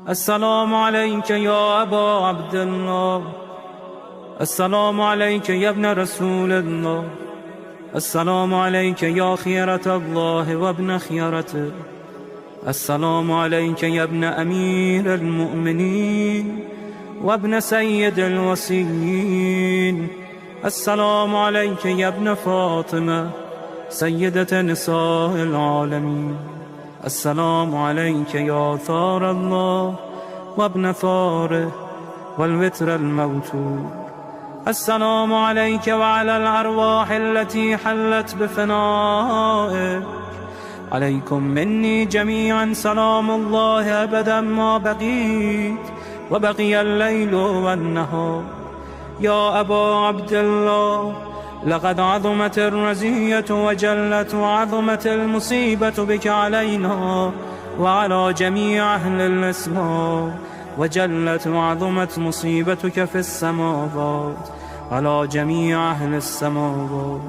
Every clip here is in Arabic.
السلام عليك يا أبا عبد الله. السلام عليك يا ابن رسول الله. السلام عليك يا خيرة الله وابن خيرته. السلام عليك يا ابن أمير المؤمنين وابن سيد الوصيين. السلام عليك يا ابن فاطمة سيدة نساء العالمين. السلام عليك يا ثار الله وابن ثاره والوتر الموتور. السلام عليك وعلى الأرواح التي حلت بفنائك. عليكم مني جميعا سلام الله أبدا ما بقيت وبقي الليل والنهار. يا أبا عبد الله، لقد عظمت الرزية وجلت وعظمت المصيبة بك علينا وعلى جميع أهل الإسلام، وجلت وعظمت مصيبتك في السماوات على جميع أهل السماوات.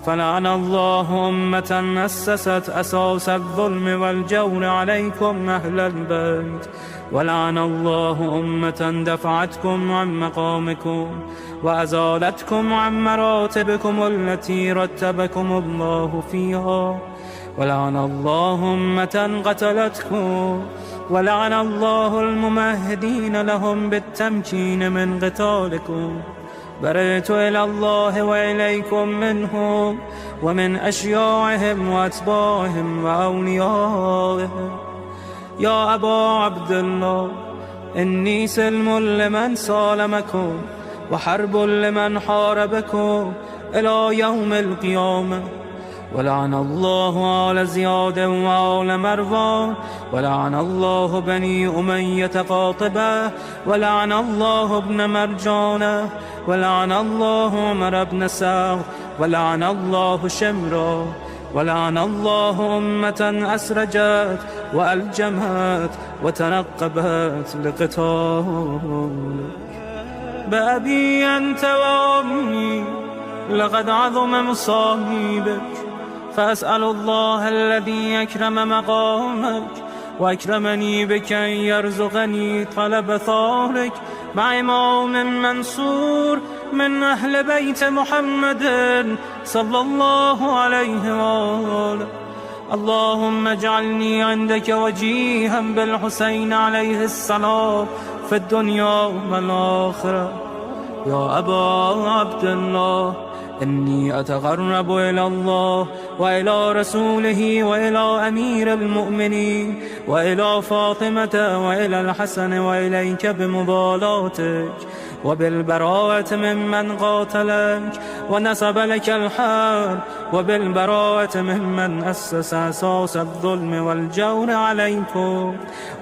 فلعن الله أمة أسست أساس الظلم والجور عليكم أهل البيت، ولعن الله أمة دفعتكم عن مقامكم وأزالتكم عن مراتبكم التي رتبكم الله فيها، ولعن الله أمة قتلتكم، ولعن الله الممهدين لهم بالتمكين من قتالكم. برئت إلى الله وإليكم منهم ومن أشياعهم وأتباعهم وأوليائهم. يا أبا عبد الله، إني سلم لمن سالمكم وحرب لمن حاربكم إلى يوم القيامة. ولعن الله آل زياد وآل مروان، ولعن الله بني أمية قاطبة، ولعن الله ابن مرجانة، ولعن الله عمر بن سعد، ولعن الله شمرا، ولعن الله أمة أسرجت وألجمت وتنقبت لقتالك. بأبي أنت وأمي لقد عظم مصائبك، فأسأل الله الذي أكرم مقامك وأكرمني بك أن يرزقني طلب ثارك مع إمام منصور من أهل بيت محمد صلى الله عليه وآله. اللهم اجعلني عندك وجيها بالحسين عليه السلام في الدنيا والآخرة. يا أبا عبد الله، إني أتقرب إلى الله وإلى رسوله وإلى أمير المؤمنين وإلى فاطمة وإلى الحسن وإليك بمبالاتك وبالبراءة ممن قاتلك ونسب لك الحرب، وبالبراءة ممن أسس أساس الظلم والجور عليكم.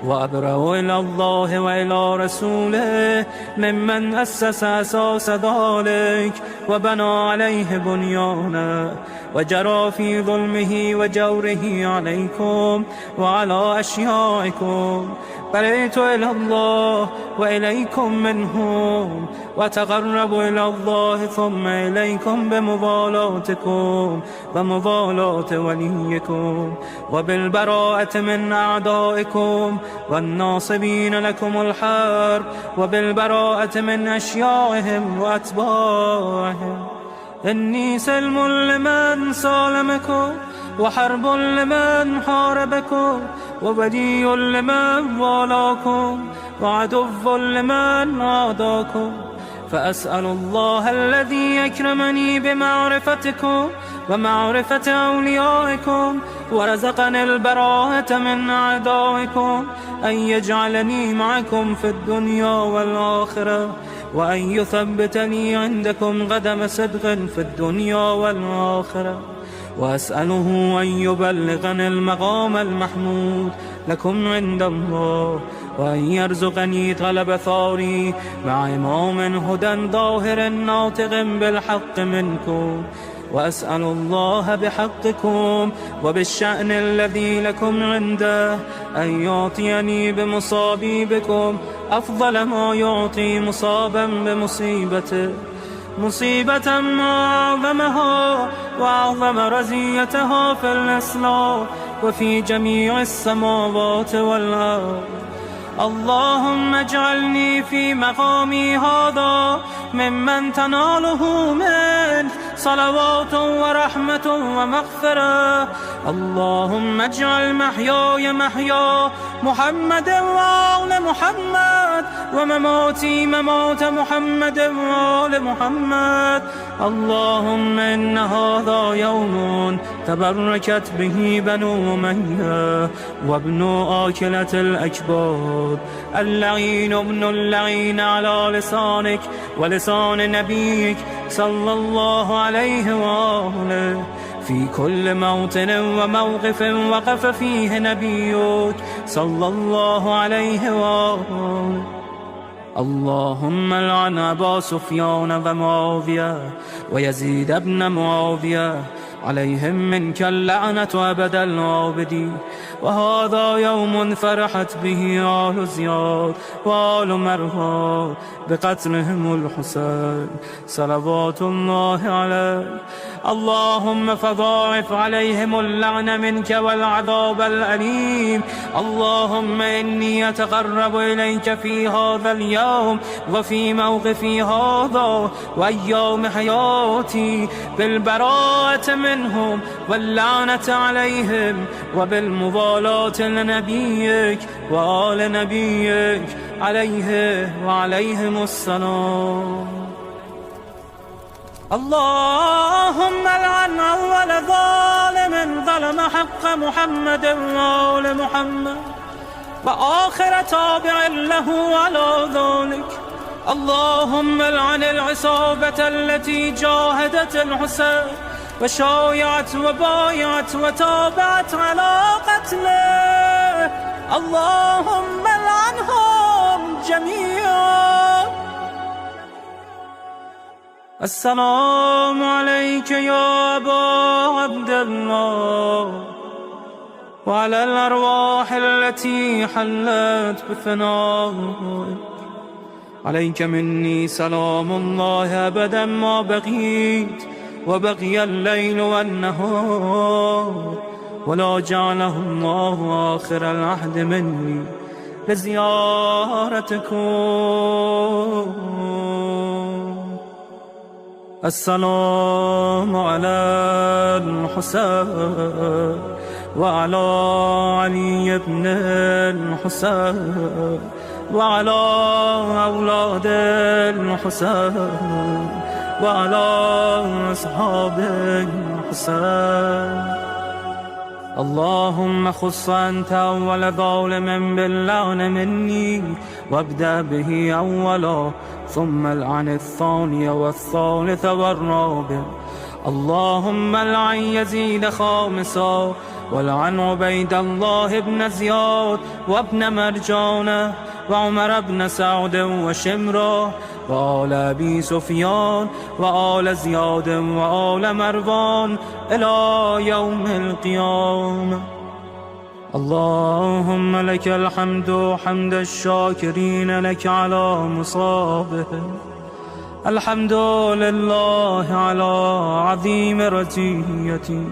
وأبرأ إلى الله وإلى رسوله ممن أسس أساس ذلك وبنى عليه بنيانا وجرى في ظلمه وجوره عليكم وعلى أشيائكم. برئت إلى الله وإليكم منهم، وتقرب إلى الله ثم إليكم بمبالاتكم ومبالاة وليكم، وبالبراءة من أعدائكم والناصبين لكم الحرب، وبالبراءة من أشيائهم وأتباعهم. إني سلم لمن سالمكم وحرب لمن حاربكم وبدي لمن والاكم وعدو لمن عاداكم. فأسأل الله الذي أكرمني بمعرفتكم ومعرفة أوليائكم ورزقني البراءة من أعدائكم أن يجعلني معكم في الدنيا والآخرة، وأن يثبتني عندكم قدم صدق في الدنيا والآخرة. وأسأله أن يبلغني المقام المحمود لكم عند الله، وأن يرزقني طلب ثاري مع إمام هدى ظاهر ناطق بالحق منكم. وأسأل الله بحقكم وبالشأن الذي لكم عنده أن يعطيني بمصابي بكم أفضل ما يعطي مصابا بمصيبته، مصيبة ما أعظمها وأعظم رزيتها في الإسلام وفي جميع السماوات والأرض. اللهم اجعلني في مقامي هذا ممن تناله منك صلوات ورحمة ومغفرة. اللهم اجعل محياي محيا محمد وآل محمد، ومماتي ممات محمد وآل محمد. اللهم إن هذا يوم تبركت به بنو أمية وابن آكلة الأكباد، اللعين ابن اللعين على لسانك ولسان نبيك صلى الله عليه وآله، في كل موطن وموقف وقف فيه نبيك صلى الله عليه وآله. اللهم لعن أبا سفيان ومعاوية ويزيد بن معاوية، عليهم منك اللعنة أبد الآبدين. وهذا يوم فرحت به آل زياد وآل مروان بقتلهم الحسين صلوات الله عليه. اللهم فضاعف عليهم اللعن منك والعذاب الأليم. اللهم إني أتقرب إليك في هذا اليوم وفي موقفي هذا وأيام حياتي بالبراءة منهم واللعنة عليهم وبالموالاة لنبيك وآل نبيك عليه وعليهم السلام. اللهم لعن أول ظالم ظلم حق محمد وآل محمد وآخر تابع له على ذلك. اللهم لعن العصابة التي جاهدت الحسين وشايعت وبايعت وتابعت على قتله. اللهم لعنهم جميعا. السلام عليك يا أبا عبد الله وعلى الأرواح التي حلت بفنائك. عليك مني سلام الله أبدا ما بقيت وبقي الليل والنهار، ولا جعله الله آخر العهد مني لزيارتكم. السلام على الحسين وعلى علي بن الحسين وعلى أولاد الحسين وعلى أصحاب الحسين. اللهم خص أنت أول ظالم باللعن مني وابدأ به أولا، ثم العن الثاني والثالث والرابع. اللهم العن يزيد خامسا، والعن عبيد الله بن زياد وابن مرجانة وعمر بن سعد وشمرة وآل أبي سفيان وآل زياد وآل مروان إلى يوم القيامة. اللهم لك الحمد حمد الشاكرين لك على مصابه. الحمد لله على عظيم رزيتي.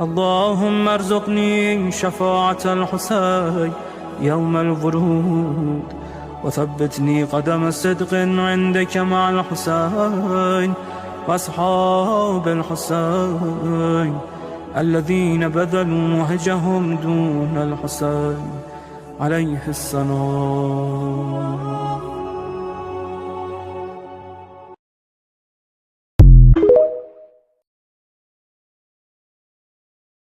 اللهم ارزقني شفاعة الحسين يوم الورود، وثبتني قدم صدق عندك مع الحسين وأصحاب الحسين الذين بذلوا وهجهم دون الحسين عليه السلام.